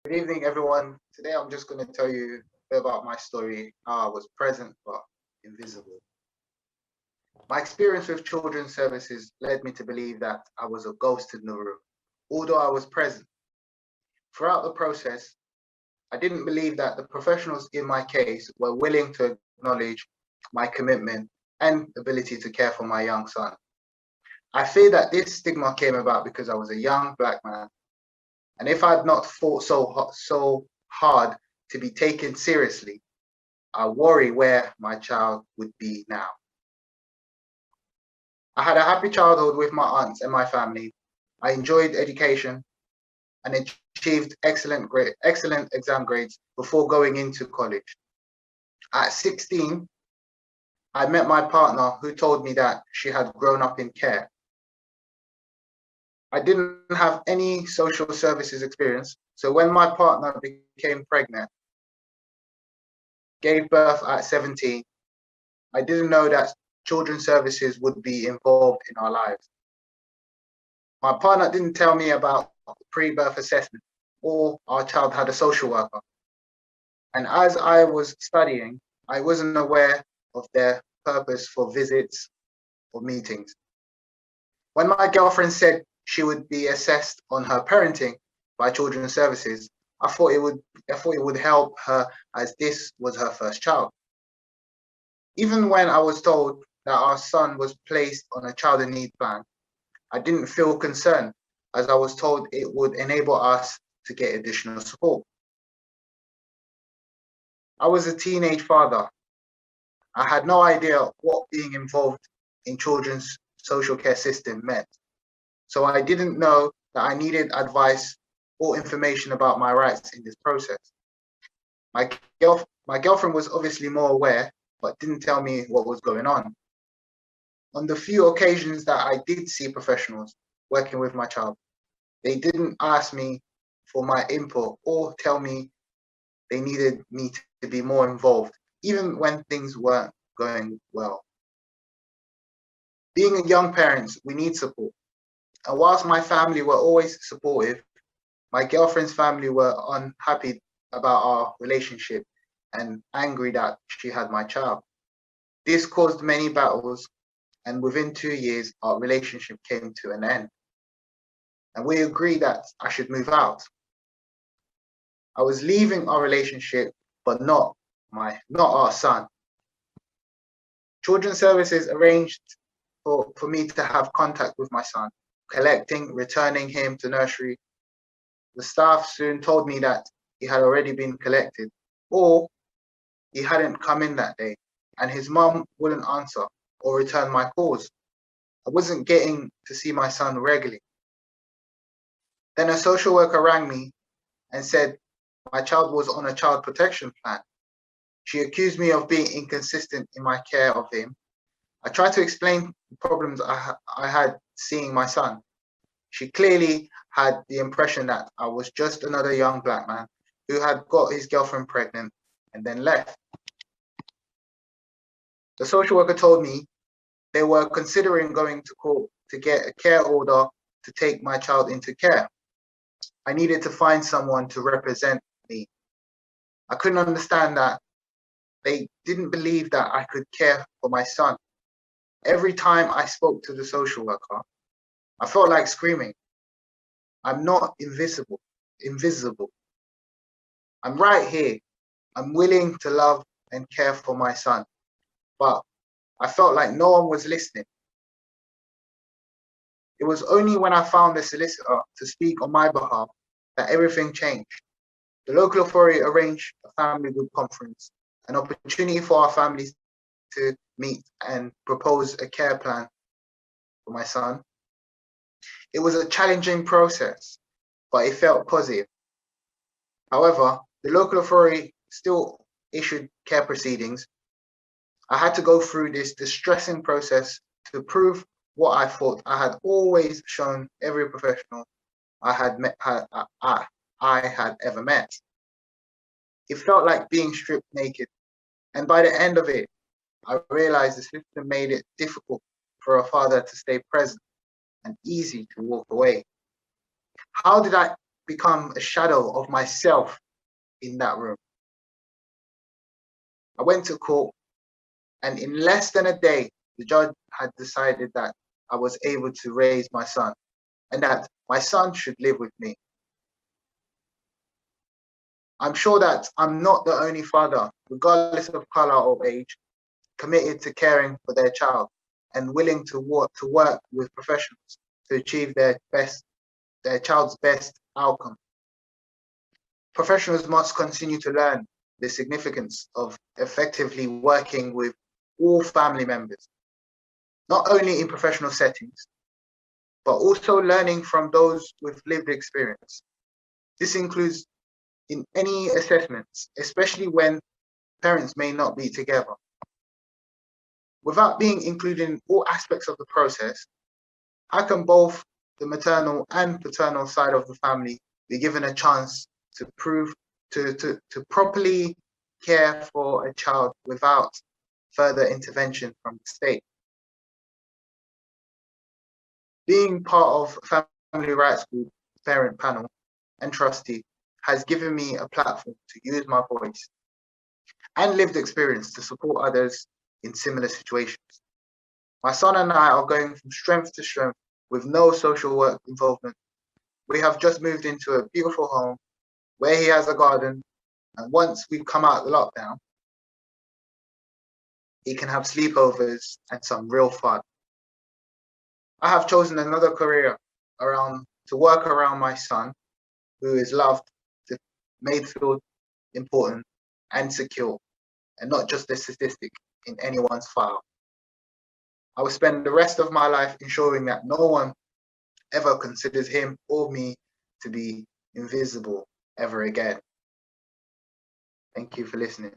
Good evening, everyone. Today I'm just going to tell you a bit about my story, how I was present but invisible. My experience with children's services led me to believe that I was a ghost in the room, although I was present. Throughout the process, I didn't believe that the professionals in my case were willing to acknowledge my commitment and ability to care for my young son. I fear that this stigma came about because I was a young black man, and if I had not fought so hard to be taken seriously, I worry where my child would be now. I had a happy childhood with my aunts and my family. I enjoyed education and achieved excellent exam grades before going into college. At 16, I met my partner who told me that she had grown up in care. I didn't have any social services experience, so when my partner became pregnant, gave birth at 17, I didn't know that children's services would be involved in our lives. My partner didn't tell me about pre-birth assessment or our child had a social worker. And as I was studying, I wasn't aware of their purpose for visits or meetings. When my girlfriend said she would be assessed on her parenting by children's services, I thought it would help her as this was her first child. Even when I was told that our son was placed on a child in need plan, I didn't feel concerned as I was told it would enable us to get additional support. I was a teenage father. I had no idea what being involved in children's social care system meant. So I didn't know that I needed advice or information about my rights in this process. My girlfriend was obviously more aware, but didn't tell me what was going on. On the few occasions that I did see professionals working with my child, they didn't ask me for my input or tell me they needed me to be more involved, even when things weren't going well. Being young parents, we need support. And whilst my family were always supportive, my girlfriend's family were unhappy about our relationship and angry that she had my child. This caused many battles, and within 2 years, our relationship came to an end. And we agreed that I should move out. I was leaving our relationship, but not our son. Children's Services arranged for me to have contact with my son, collecting, returning him to nursery. The staff soon told me that he had already been collected, or he hadn't come in that day, and his mum wouldn't answer or return my calls. I wasn't getting to see my son regularly. Then a social worker rang me and said my child was on a child protection plan. She accused me of being inconsistent in my care of him. I tried to explain the problems I had seeing my son. She clearly had the impression that I was just another young black man who had got his girlfriend pregnant and then left. The social worker told me they were considering going to court to get a care order to take my child into care. I needed to find someone to represent me. I couldn't understand that they didn't believe that I could care for my son. Every time I spoke to the social worker, I felt like screaming. I'm not invisible. I'm right here. I'm willing to love and care for my son. But I felt like no one was listening. It was only when I found a solicitor to speak on my behalf that everything changed. The local authority arranged a family group conference, an opportunity for our families to meet and propose a care plan for my son. It was a challenging process, but it felt positive. However, the local authority still issued care proceedings. I had to go through this distressing process to prove what I thought I had always shown every professional I had ever met. It felt like being stripped naked, and by the end of it, I realized the system made it difficult for a father to stay present and easy to walk away. How did I become a shadow of myself in that room. I went to court, and in less than a day, the judge had decided that I was able to raise my son and that my son should live with me. I'm sure that I'm not the only father, regardless of color or age, committed to caring for their child and willing to work with professionals to achieve their child's best outcome. Professionals must continue to learn the significance of effectively working with all family members, not only in professional settings, but also learning from those with lived experience. This includes in any assessments, especially when parents may not be together. Without being included in all aspects of the process, how can both the maternal and paternal side of the family be given a chance to properly care for a child without further intervention from the state? Being part of Family Rights Group parent panel and trustee has given me a platform to use my voice and lived experience to support others in similar situations. My son and I are going from strength to strength with no social work involvement. We have just moved into a beautiful home where he has a garden, and once we come out of the lockdown, he can have sleepovers and some real fun. I have chosen another career to work around my son, who is loved, made feel important and secure, and not just a statistic in anyone's file. I will spend the rest of my life ensuring that no one ever considers him or me to be invisible ever again. Thank you for listening.